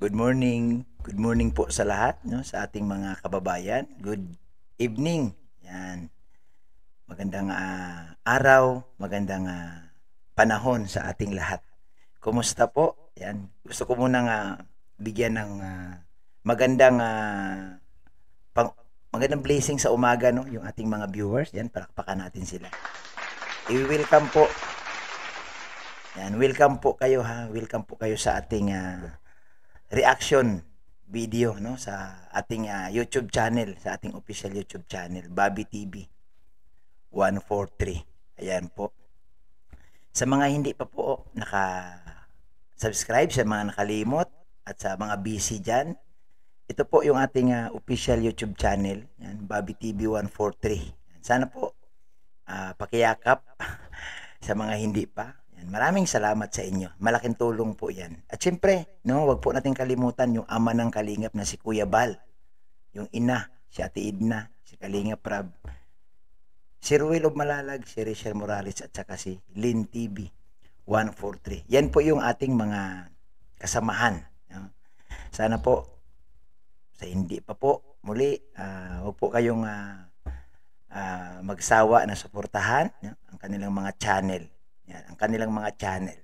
Good morning. Good morning po sa lahat, no, sa ating mga kababayan. Good evening. Yan. Magandang araw, magandang panahon sa ating lahat. Kumusta po? Yan. Gusto ko munang bigyan ng magandang magandang blessing sa umaga, no, yung ating mga viewers. Yan, palakpakan natin sila. I-welcome po. Yan, welcome po kayo ha. Welcome po kayo sa ating reaction video, no, sa ating YouTube channel, sa ating official YouTube channel, Bobby TV 143. Ayan po. Sa mga hindi pa po naka-subscribe, sa mga nakalimot at sa mga busy dyan, ito po yung ating official YouTube channel, yan, Bobby TV 143. Sana po pakiyakap sa mga hindi pa. Yan, maraming salamat sa inyo. Malaking tulong po yan. At syempre, no, wag po natin kalimutan yung ama ng Kalingap na si Kuya Bal. Yung ina, si Ate Edna, si Kalingap Rab, si Ruel of Malalag, si Rachel Morales, at saka si Lynn TV 143. Yan po yung ating mga kasamahan. No? Sana po, sa hindi pa po, muli, wag po kayong magsawa na suportahan, no, ang kanilang mga channel. Yan, ang kanilang mga channel.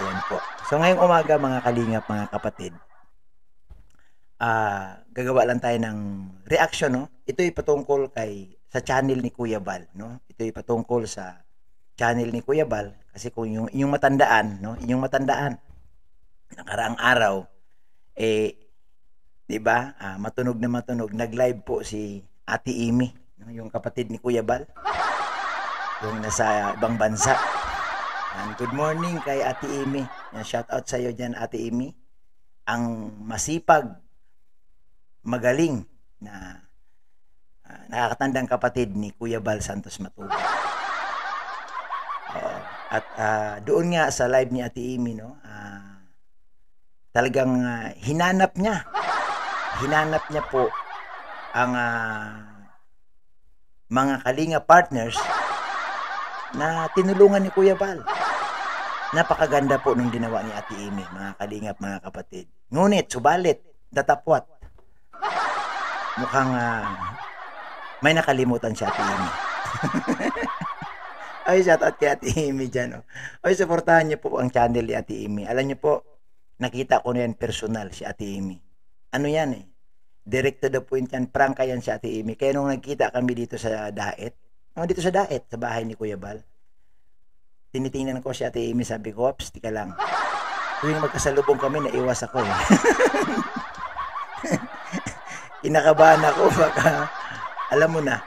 Ayan po. So ngayong umaga mga Kalingap, mga kapatid, gagawa lang tayo ng reaction, no? Ito'y patungkol sa channel ni Kuya Bal, no? Ito'y patungkol sa channel ni Kuya Bal kasi kung yung matandaan, no? Yung matandaan nakaraang araw 'di ba? Matunog na matunog, nag-live po si Ate Amy, no? Yung kapatid ni Kuya Bal. Yung nasa ibang bansa. And good morning kay Ate Amy. Shout out sa iyo diyan, Ate Amy. Ang masipag, magaling na nakakatandang kapatid ni Kuya Bal Santos Matubang. At doon nga sa live ni Ate Amy, no, talagang hinanap niya po ang mga Kalinga partners na tinulungan ni Kuya Bal. Napakaganda po nung ginawa ni Ate Amy, mga Kalingap, mga kapatid. Ngunit, subalit, datapwat, mukhang may nakalimutan si Ate Amy. Ay, shout out kay Ate Amy dyan. Oh. Ay, supportahan niyo po ang channel ni Ate Amy. Alam niyo po, nakita ko na yan personal si Ate Amy. Ano yan eh? Direct to the point yan. Prangka yan si Ate Amy. Kaya nung nagkita kami dito sa Daet, dito sa Daet, sa bahay ni Kuya Bal, tinitingnan ko si Ate Amy, sabi ko, ops, tika lang. Tuwing magkasalubong kami, naiwas ako eh. Kinakabahan ako, baka, alam mo na.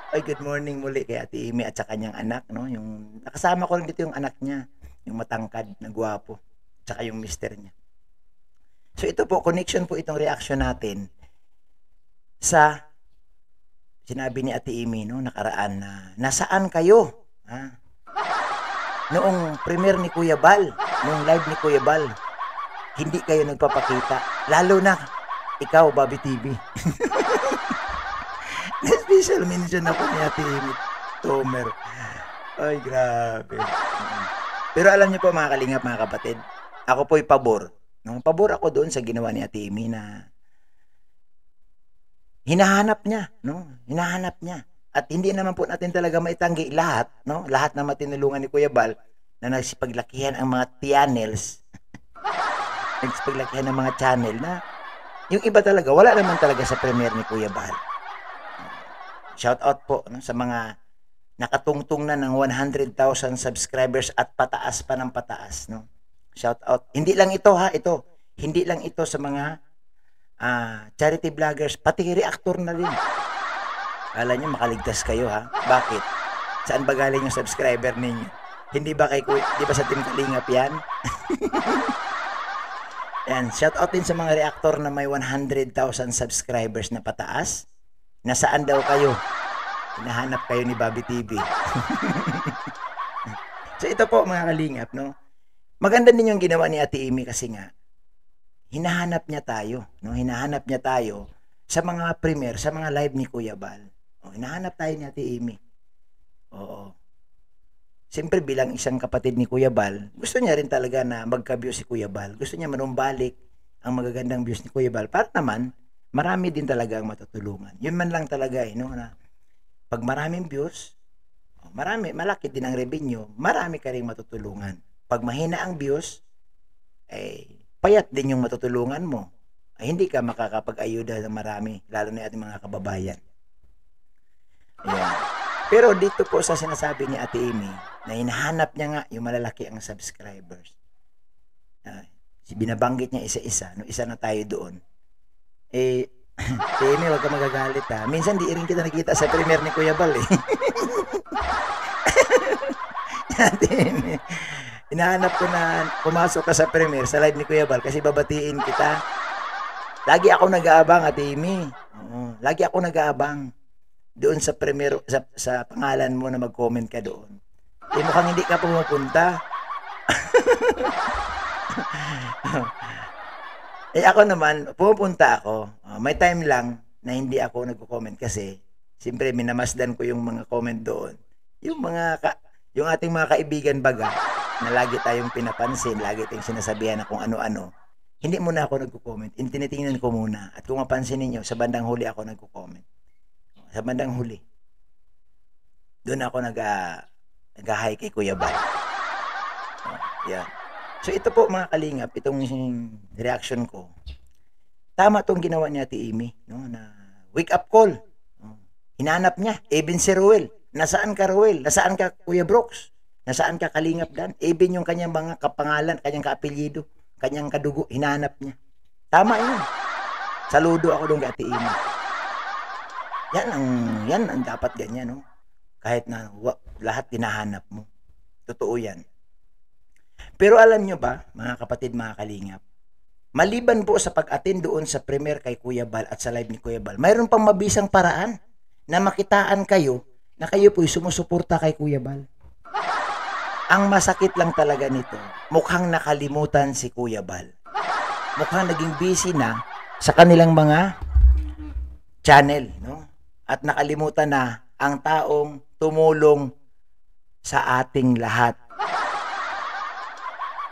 Ay, good morning muli kay Ate Amy at sa kanyang anak, no? Yung, nakasama ko rin dito yung anak niya, yung matangkad na gwapo, tsaka yung mister niya. So ito po, connection po itong reaction natin sa sinabi ni Ate Amy, no, nakaraan na, nasaan kayo? Noong premiere ni Kuya Bal, noong live ni Kuya Bal, hindi kayo nagpapakita. Lalo na, ikaw, Bobby TV. Special mention ako ni Ate Amy Tomer. Ay, grabe. Pero alam niyo po, mga Kalingap, mga kapatid, ako po'y pabor. No? Pabor ako doon sa ginawa ni Ate Amy na hinahanap niya, no? Hinahanap niya. At hindi naman po natin talaga maitanggi lahat, no? Lahat na matinulungan ni Kuya Bal na nagsipaglakihan ang mga channels. Nagsipaglakihan ang mga channel na yung iba talaga, wala naman talaga sa premiere ni Kuya Bal. Shout out po, no, sa mga nakatungtong na ng 100,000 subscribers at pataas pa ng pataas, no? Shout out. Hindi lang ito ha, ito. Hindi lang ito sa mga charity vloggers, pati reactor na rin. Kala nyo makaligtas kayo ha? Bakit? Saan ba galing yung subscriber ninyo? Hindi ba di ba sa Team Kalingap yan? Yan, shout out din sa mga reactor na may 100,000 subscribers na pataas. Nasaan daw kayo? Hinahanap kayo ni Bobby TV. So ito po mga Kalingap, no? Maganda din yung ginawa ni Ate Amy kasi nga hinahanap niya tayo, no? Hinahanap niya tayo sa mga premiere, sa mga live ni Kuya Bal. Hinahanap tayo ni Ate Amy. Oo. siyempre bilang isang kapatid ni Kuya Bal, gusto niya rin talaga na magka-views si Kuya Bal. Gusto niya manumbalik ang magagandang views ni Kuya Bal. Para naman, marami din talaga ang matutulungan. Yun man lang talaga no, na pag maraming views, malaki din ang revenue, marami ka rin matutulungan. Pag mahina ang views, payat din yung matutulungan mo. Hindi ka makakapag-ayuda ng marami, lalo na ating mga kababayan. Ayan. Pero dito po sa sinasabi ni Ate Amy, na hinahanap niya nga yung malalaki ang subscribers. Binabanggit niya isa-isa, no, isa na tayo doon. Ate Amy, wag ka magagalit ha. Minsan di rin kita nakita sa premiere ni Kuya Bal eh. Ate Amy, hinahanap ko na pumasok ka sa premiere sa live ni Kuya Bal kasi babatiin kita. Lagi ako nag-aabang, Ate Amy. Lagi ako nag-aabang doon sa premiere, sa pangalan mo na mag-comment ka doon. Mukhang hindi ka pumupunta. Ako naman, pumupunta ako. May time lang na hindi ako nagko-comment kasi siyempre minamasdan ko yung mga comment doon. Yung ating mga kaibigan baga na lagi tayong pinapansin, lagi tayong sinasabihan na kung ano-ano. Hindi muna ako nagko-comment. Tinitingnan ko muna. At kung mapansin niyo, sa bandang huli ako nagko-comment. Sa bandang huli. Doon ako nag-hi kay Kuya Bal. Yeah. So ito po mga kalingap, itong reaction ko. Tama tong ginawa niya Ate Amy, no, na wake up call. Hinanap niya, even si Ruel. Nasaan ka Ruel? Nasaan ka Kuya Brooks? Nasaan ka Kalingap Dan? Even yung kanyang mga kapangalan, kanyang kaapelyido, kanyang kadugo, hinanap niya. Tama yun. Saludo ako doon kay Ate Amy. Yan ang dapat ganyan, no? Kahit na lahat hinahanap mo. Totoo yan. Pero alam nyo ba, mga kapatid, mga kalingap, maliban po sa pag-attend doon sa premiere kay Kuya Bal at sa live ni Kuya Bal, mayroon pang mabisang paraan na makitaan kayo na kayo po'y sumusuporta kay Kuya Bal. Ang masakit lang talaga nito, mukhang nakalimutan si Kuya Bal. Mukhang naging busy na sa kanilang mga channel, no? At nakalimutan na ang taong tumulong sa ating lahat.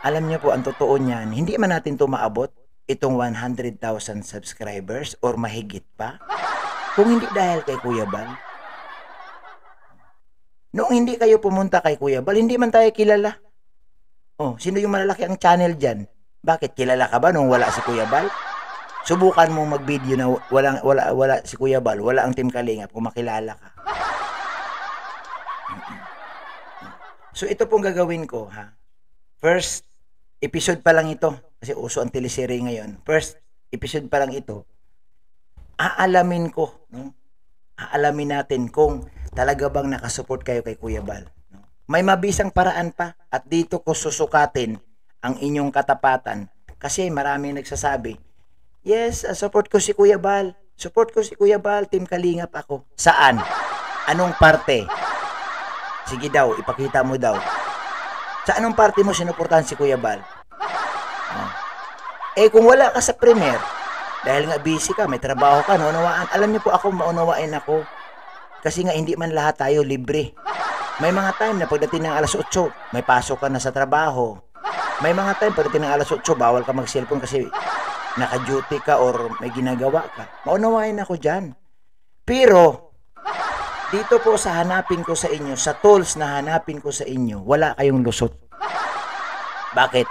Alam niyo po, ang totoo niyan, hindi man natin ito maabot, itong 100,000 subscribers or mahigit pa, kung hindi dahil kay Kuya Bal. Noong hindi kayo pumunta kay Kuya Bal, hindi man tayo kilala. Sino yung malalaki ang channel dyan? Bakit? Kilala ka ba nung wala si Kuya Bal? Subukan mo mag-video na wala si Kuya Bal, wala ang Team Kalingap kung makilala ka. So ito pong gagawin ko, ha. First episode pa lang ito, kasi uso ang teleserye ngayon. First episode pa lang ito. Aalamin ko, no? Aalamin natin kung talaga bang nakasupport kayo kay Kuya Bal, no? May mabisang paraan pa at dito ko susukatin ang inyong katapatan kasi marami nagsasabi, yes, support ko si Kuya Bal. Support ko si Kuya Bal, Team Kalingap ako. Saan? Anong parte? Sige daw, ipakita mo daw. Sa anong parte mo sinuportahan si Kuya Bal? Kung wala ka sa premiere, dahil nga busy ka, may trabaho ka, naunawaan. Alam niyo po ako, maunawain ako. Kasi nga hindi man lahat tayo libre. May mga time na pagdating ng alas 8, may pasok ka na sa trabaho. May mga time pagdating ng alas 8, bawal ka mag-cellphone kasi naka-duty ka or may ginagawa ka. Maunawain ako dyan. Pero, dito po sa hanapin ko sa inyo, sa tools na hanapin ko sa inyo, wala kayong lusot. Bakit?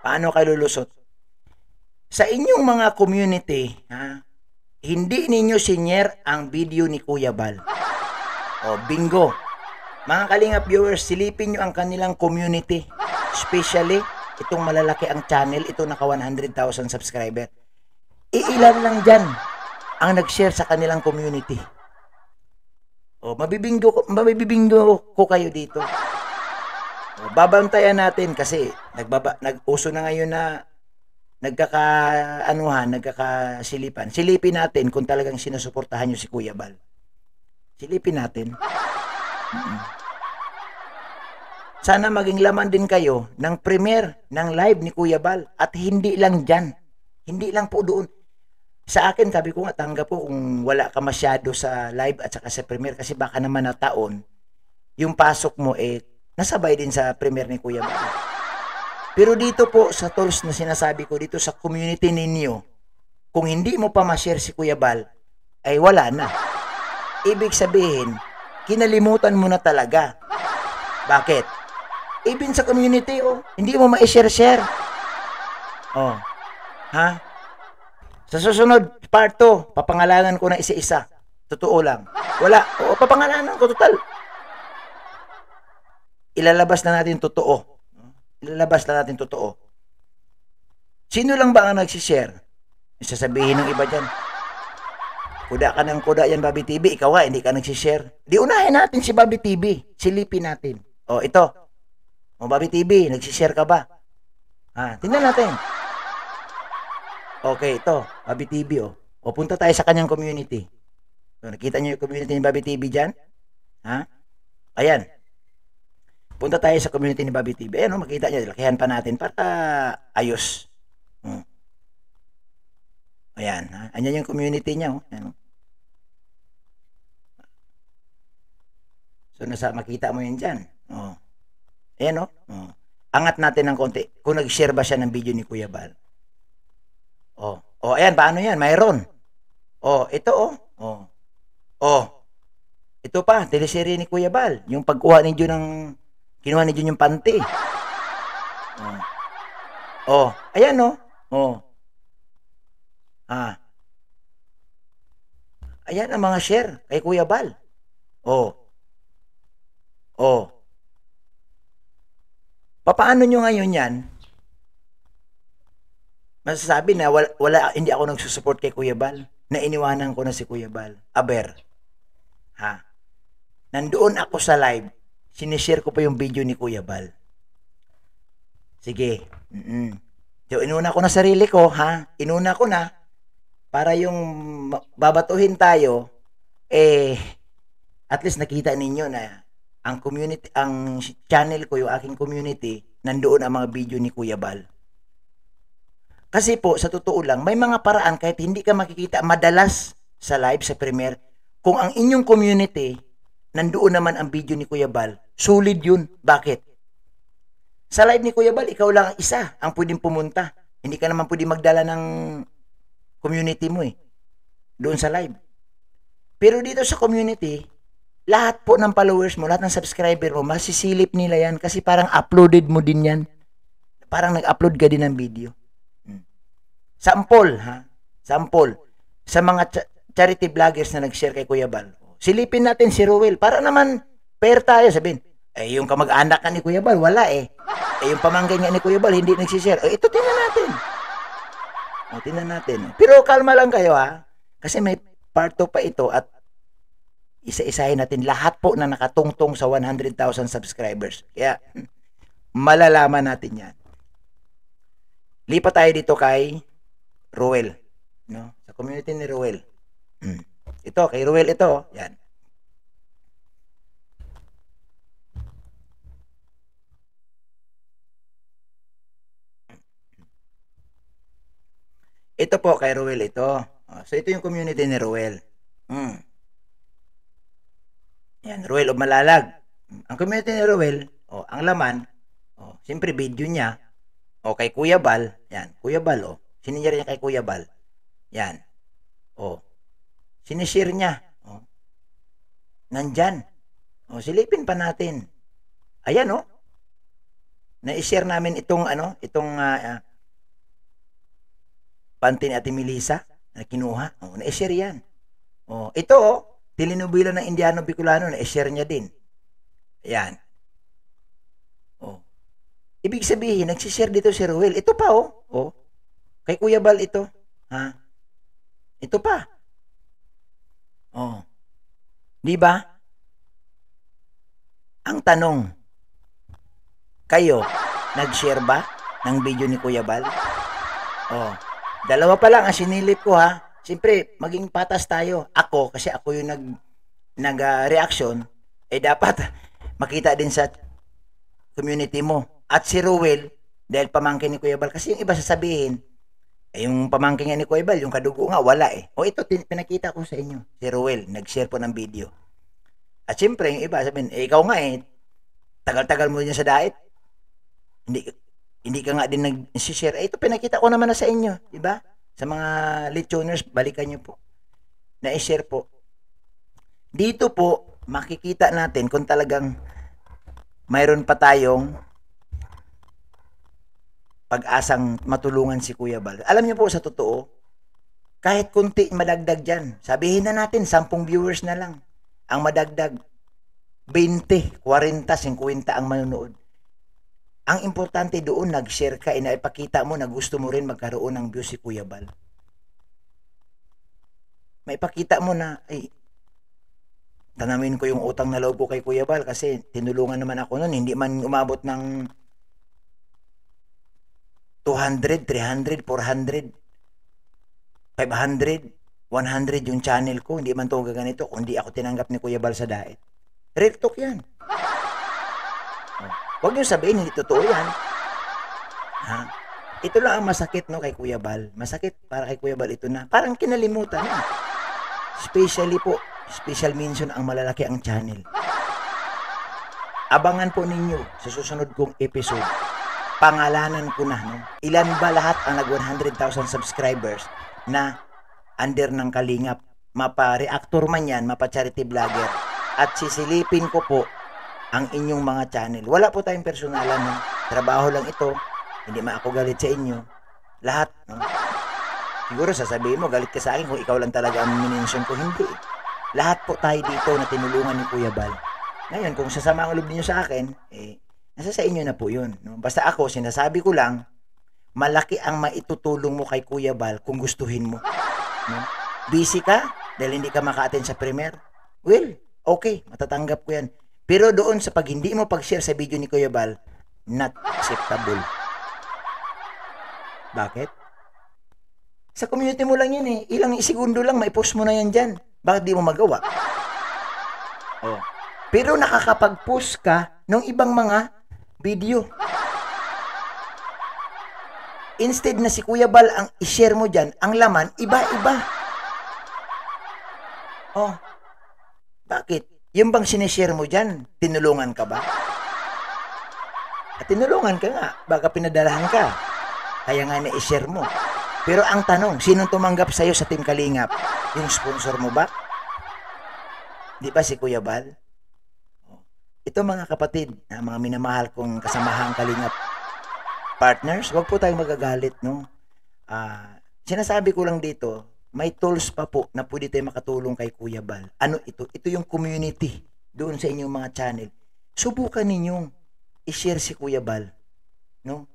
Paano kayo lulusot? Sa inyong mga community, hindi ninyo sinyer ang video ni Kuya Bal. Bingo. Mga Kalingap viewers, silipin nyo ang kanilang community. Especially, itong malalaki ang channel, ito naka 100,000 subscriber. Iilan lang dyan ang nag-share sa kanilang community. Mabibinggo ko kayo dito. Babantayan natin kasi nag-uso na ngayon na nagkakasilipan. Silipin natin kung talagang sinusuportahan nyo si Kuya Bal. Silipin natin. Sana maging laman din kayo ng premiere ng live ni Kuya Bal. At hindi lang dyan. Hindi lang po doon. Sa akin, sabi ko nga, tanggap po kung wala ka masyado sa live at saka sa premiere kasi baka naman na taon, yung pasok mo nasabay din sa premiere ni Kuya Bal. Pero dito po sa tools na sinasabi ko dito sa community ninyo, kung hindi mo pa ma-share si Kuya Bal, ay wala na. Ibig sabihin, kinalimutan mo na talaga. Bakit? Even sa community, hindi mo ma-share-share. Ha? Sa susunod, part 2, papangalanan ko na isa-isa. Totoo lang. Wala. Papangalanan ko total. Ilalabas na natin totoo. Sino lang ba ang nagsishare? Sasabihin ng iba dyan, kuda ka ng kuda yan, Bobby TV. Ikaw hindi ka nagsishare. Di unahin natin si Bobby TV. Silipin natin. Ito. Bobby TV, nagsishare ka ba? Tingnan natin. Okay, ito. Bobby TV, punta tayo sa kanyang community. Nakita niyo yung community ni Bobby TV dyan? Ayan. Punta tayo sa community ni Bobby TV. Ayan, makita niyo. Lakihan pa natin para ayos. Ayan. Ayan yung community niya. Ayan. So, makita mo yun dyan. Ayan, angat natin ng konti. Kung nag-share ba siya ng video ni Kuya Bal. Ayan. Paano yan? Mayroon. Ito, ito pa. Teleserye ni Kuya Bal. Yung pagkuha ni Jun kinuha ni Jun yung panty. Ayan, ayan ang mga share kay Kuya Bal. Paano nyo ngayon yan? Masasabi na hindi ako nagsusupport kay Kuya Bal. Na iniwanan ko na si Kuya Bal. Aber. Nandoon ako sa live. Sinishare ko pa yung video ni Kuya Bal. Sige. So, inuna ko na sarili ko, Inuna ko na. Para yung babatuhin tayo, at least nakita ninyo na ang community, ang channel ko, yung aking community, nandoon ang mga video ni Kuya Bal. Kasi po, sa totoo lang, may mga paraan kahit hindi ka makikita madalas sa live, sa premiere, kung ang inyong community, nandoon naman ang video ni Kuya Bal, solid yun. Bakit? Sa live ni Kuya Bal, ikaw lang ang isa ang pwedeng pumunta. Hindi ka naman pwedeng magdala ng community mo doon sa live. Pero dito sa community, lahat po ng followers mo, lahat ng subscriber mo, masisilip nila yan kasi parang uploaded mo din yan. Parang nag-upload ka din ng video. Sample, Sample. Sa mga charity vloggers na nag-share kay Kuya Bal. Silipin natin si Ruel. Para naman, fair tayo. Sabihin, yung kamag-anak ka ni Kuya Bal, wala yung pamangkin nga ni Kuya Bal, hindi nagsishare. Ito, tingnan natin. Tingnan natin. Pero kalma lang kayo, Kasi may part 2 pa ito at isa-isahin natin lahat po na nakatungtong sa 100,000 subscribers. Kaya, malalaman natin yan. Lipat tayo dito kay Ruel. Sa community ni Ruel. Ito, kay Ruel ito. Yan. Ito po kay Ruel ito. So, ito yung community ni Ruel. Yan, Ruel of Malalag. Ang community ni Ruel, ang laman, siyempre video niya, kay Kuya Bal, yan, Kuya Bal, sinishare niya kay Kuya Bal. Yan. Sinishare niya. Nandyan. Silipin pa natin. Ayan, na-share namin itong panty ni Ate Melissa na kinuha. Na-share yan. Ito, Telenobela ng Indiano Bicolano, na-share niya din. Ayan. Ibig sabihin, nagsishare dito si Ruel. Ito pa, kay Kuya Bal ito. Ito pa. Di ba? Ang tanong, kayo, nag-share ba ng video ni Kuya Bal? Dalawa pa lang ang sinilip ko, Siyempre, maging patas tayo. Ako, kasi ako yung nag-reaction, dapat makita din sa community mo. At si Ruel, dahil pamangkin ni Kuya Bal, kasi yung iba sasabihin, yung pamangkin ni Kuya Bal, yung kadugo nga, wala ito, pinakita ko sa inyo. Si Ruel, nag-share po ng video. At siyempre, yung iba sabihin, ikaw nga tagal-tagal mo din sa diet. Hindi hindi ka nga din nag-share. Ito pinakita ko naman na sa inyo, di ba? Sa mga lechoners, balikan nyo po. Na-share po. Dito po, makikita natin kung talagang mayroon pa tayong pag-asang matulungan si Kuya Bal. Alam niyo po sa totoo, kahit kunti madagdag dyan, sabihin na natin 10 viewers na lang ang madagdag. 20, 40, 50 ang manonood. Ang importante doon, nag-share ka, inaipakita mo na gusto mo rin magkaroon ng views si Kuya Bal. Maipakita mo na, ay, tanamin ko yung utang na loob ko kay Kuya Bal kasi tinulungan naman ako noon, hindi man umabot ng 200, 300, 400, 500, 100 yung channel ko. Hindi man to gaganito kung hindi ako tinanggap ni Kuya Bal sa diet. Real talk yan. Huwag niyo sabihin, hindi totoo yan. Ha? Ito lang ang masakit no, kay Kuya Bal. Masakit para kay Kuya Bal ito na. Parang kinalimutan na. Especially po, special mention ang malalaki ang channel. Abangan po ninyo sa susunod kong episode. Pangalanan ko na. No? Ilan ba lahat ang nag 100,000 subscribers na under ng Kalingap? Mapa-reactor man yan, mapa-charity vlogger. At sisilipin ko po ang inyong mga channel. Wala po tayong personalan. No? Trabaho lang ito. Hindi man ako galit sa inyo. Lahat. No? Siguro sasabihin mo, galit ka sa akin kung ikaw lang talaga ang minention ko. Hindi. Lahat po tayo dito na tinulungan ni Kuya Bal. Ngayon, kung sasama ang loob niyo sa akin, nasa sa inyo na po yun. No? Basta ako, sinasabi ko lang, malaki ang maitutulong mo kay Kuya Bal kung gustuhin mo. No? Busy ka dahil hindi ka maka-attend sa premiere? Well, okay, matatanggap ko yan. Pero doon sa pag hindi mo pag-share sa video ni Kuya Bal, not acceptable. Bakit? Sa community mo lang yan Ilang segundo lang, may post mo na yan dyan. Bakit di mo magawa? Oh. Pero nakakapag-post ka ng ibang mga video. Instead na si Kuya Bal ang i-share mo dyan, ang laman, iba-iba. Oh. Bakit? Yung bang sinishare mo dyan, tinulungan ka ba? At tinulungan ka nga, baka pinadalahan ka. Kaya nga na-share mo. Pero ang tanong, sinong tumanggap sa'yo sa Team Kalingap? Yung sponsor mo ba? Di ba si Kuya Bal? Ito mga kapatid, mga minamahal kong kasamahang Kalingap partners, wag po tayong magagalit, no? Sinasabi ko lang dito, may tools pa po na pwede tayo makatulong kay Kuya Bal. Ano ito? Ito yung community doon sa inyong mga channel. Subukan ninyong i-share si Kuya Bal. No?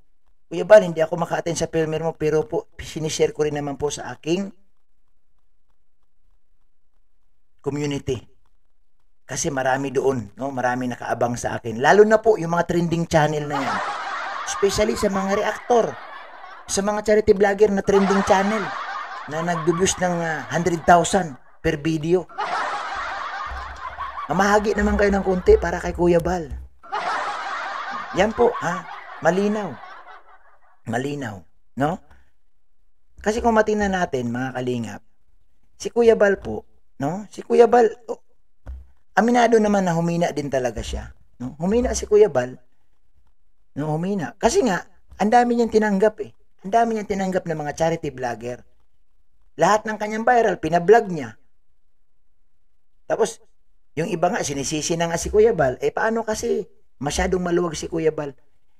Kuya Bal, hindi ako maka-attend sa premiere mo, pero po, sinishare ko rin naman po sa aking community. Kasi marami doon, no? Marami nakaabang sa akin. Lalo na po yung mga trending channel na yan. Especially sa mga reactor, sa mga charity vlogger na trending channel na nag-views ng 100,000 per video. Mamahagi naman kayo ng konti para kay Kuya Bal. Yan po, malinaw. Malinaw, no? Kasi kung matingnan natin, mga Kalingap, si Kuya Bal po, no? Si Kuya Bal, aminado naman na humina din talaga siya, no? Humina si Kuya Bal, no? Humina. Kasi nga, ang dami niyang tinanggap Ang dami niyang tinanggap ng mga charity vlogger. Lahat ng kanyang viral, pinablog niya. Tapos, yung iba nga, sinisisi na nga si Kuya Bal. Paano kasi masyadong maluwag si Kuya Bal?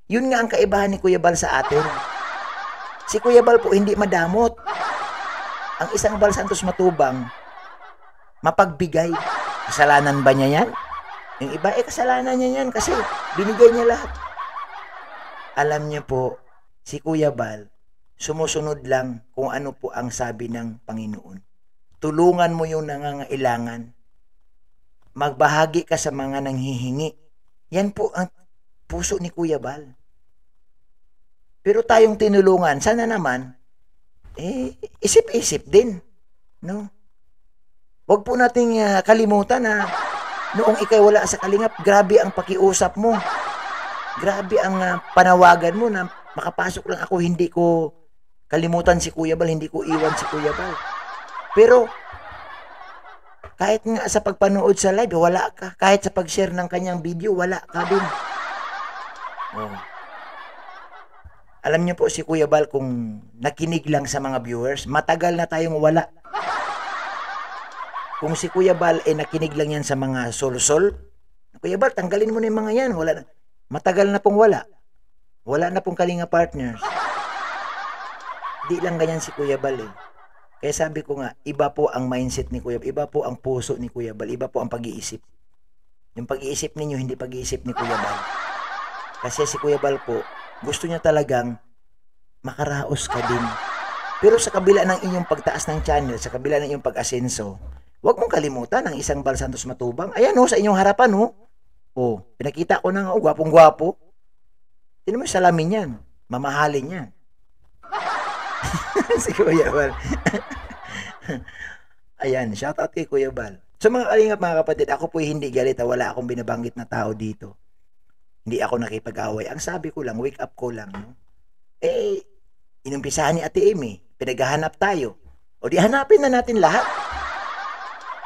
Yun nga ang kaibahan ni Kuya Bal sa atin. Si Kuya Bal po hindi madamot. Ang isang Bal Santos Matubang, mapagbigay. Kasalanan ba niya yan? Yung iba, kasalanan niya yan kasi binigay niya lahat. Alam niyo po, si Kuya Bal, sumusunod lang kung ano po ang sabi ng Panginoon. Tulungan mo yung nangangailangan. Magbahagi ka sa mga nanghihingi. Yan po ang puso ni Kuya Bal. Pero tayong tinulungan, sana naman, isip-isip din. No? Huwag po nating kalimutan na noong ikaw wala sa Kalingap, grabe ang pakiusap mo. Grabe ang panawagan mo na makapasok lang ako, hindi ko kalimutan si Kuya Bal, hindi ko iwan si Kuya Bal. Pero, Kahit nga sa pagpanood sa live, wala ka. Kahit sa pag-share ng kanyang video, wala ka din. Oh. Alam niyo po si Kuya Bal kung nakinig lang sa mga viewers, matagal na tayong wala. Kung si Kuya Bal ay nakinig lang yan sa mga sol-sol, Kuya Bal, tanggalin mo na yung mga yan. Wala na. Matagal na pong wala. Wala na pong Kalinga Partners. Di lang ganyan si Kuya Bal eh. Kaya sabi ko nga, iba po ang mindset ni Kuya Bal, iba po ang puso ni Kuya Bal, iba po ang pag-iisip. Yung pag-iisip ninyo, hindi pag-iisip ni Kuya Bal. Kasi si Kuya Bal po, gusto niya talagang makaraos ka din. Pero sa kabila ng inyong pagtaas ng channel, sa kabila ng inyong pag-asenso, huwag mong kalimutan ang isang Bal Santos Matubang. Ayan o, sa inyong harapan o. O, pinakita ko na nga o, gwapong-gwapo. Tinan mo yung salamin yan. Mamahalin yan. Si Kuya Bal. Ayan, shoutout kay Kuya Bal. So mga kalingap mga kapatid, ako po hindi galit, wala akong binabanggit na tao dito. Hindi ako nakipag-away. Ang sabi ko lang, wake up ko lang. No? Eh, inumpisahan ni Ate Amy, pinaghahanap tayo. O di hanapin na natin lahat.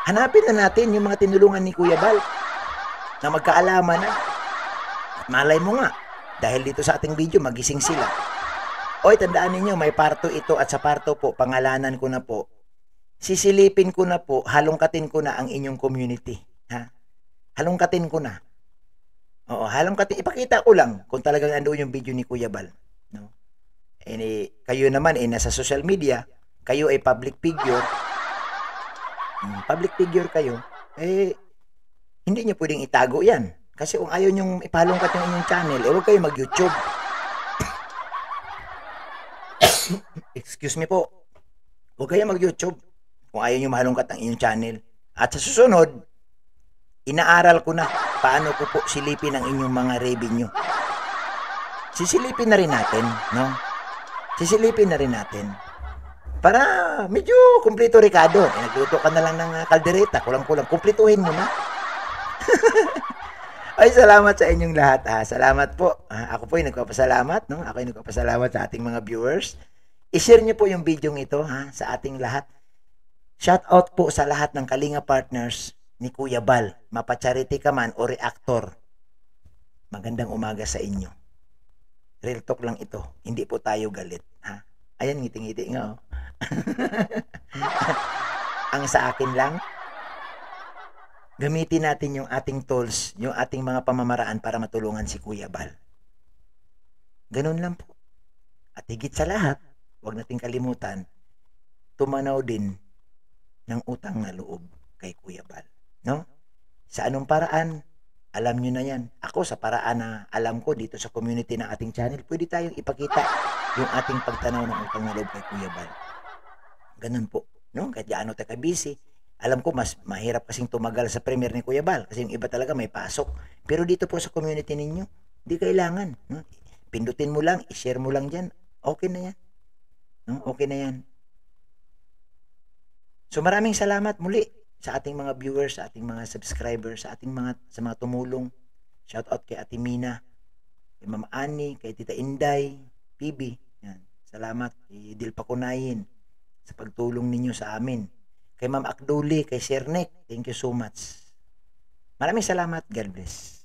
Hanapin na natin yung mga tinulungan ni Kuya Bal na magkaalaman na. At malay mo nga, dahil dito sa ating video, magising sila. Oy, tandaan ninyo, may parto ito at sa parto po, pangalanan ko na po. Sisilipin ko na po, halongkatin ko na ang inyong community. Ha? Halongkatin ko na. Oo, halongkatin. Ipakita ko lang kung talagang nandoon yung video ni Kuya Bal. No? Kayo naman nasa social media, kayo ay public figure. Public figure kayo, hindi nyo pwedeng itago yan. Kasi kung ayaw nyong ipalongkat yung inyong channel, huwag kayo mag-YouTube. Excuse me po. Huwag kayo mag-YouTube kung ayaw nyo mahalongkat ang inyong channel. At sa susunod, inaaral ko na paano ko po silipin ang inyong mga revenue. Sisilipin na rin natin, no? Sisilipin na rin natin. Para medyo kumpleto, Ricardo. Nagluto ka na lang ng kaldereta. Kulang-kulang. Kumpletuhin mo na. Ay, salamat sa inyong lahat. Salamat po. Ako po ay nagpapasalamat. No? Ako ay nagpapasalamat sa ating mga viewers. I-share niyo po yung video ito sa ating lahat. Shout out po sa lahat ng Kalinga Partners ni Kuya Bal. Mapa-charity ka man o reactor. Magandang umaga sa inyo. Real talk lang ito. Hindi po tayo galit. Ayan, ngiti-ngiti nga. Ang sa akin lang, gamitin natin yung ating tools, yung ating mga pamamaraan para matulungan si Kuya Bal. Ganun lang po. At higit sa lahat, huwag nating kalimutan, tumanaw din ng utang na loob kay Kuya Bal. No? Sa anong paraan, alam nyo na yan. Ako sa paraan na alam ko dito sa community ng ating channel, pwede tayong ipakita yung ating pagtanaw ng utang na loob kay Kuya Bal. Ganun po. No? Kahit gaano tayo busy, alam ko mas mahirap kasing tumagal sa premiere ni Kuya Bal kasi yung iba talaga may pasok. Pero dito po sa community ninyo, di kailangan. No? Pindutin mo lang, i-share mo lang dyan. Okay na yan. No? Okay na yan. So maraming salamat muli sa ating mga viewers, sa ating mga subscribers, sa mga tumulong. Shout out kay Ate Mina, kay Ma'am Annie, kay Tita Inday, PB. Yan. Salamat kay Dil Pakunayin sa pagtulong ninyo sa amin. Kay Ma'am Akduli, kay Sir Nick, thank you so much. Maraming salamat. God bless.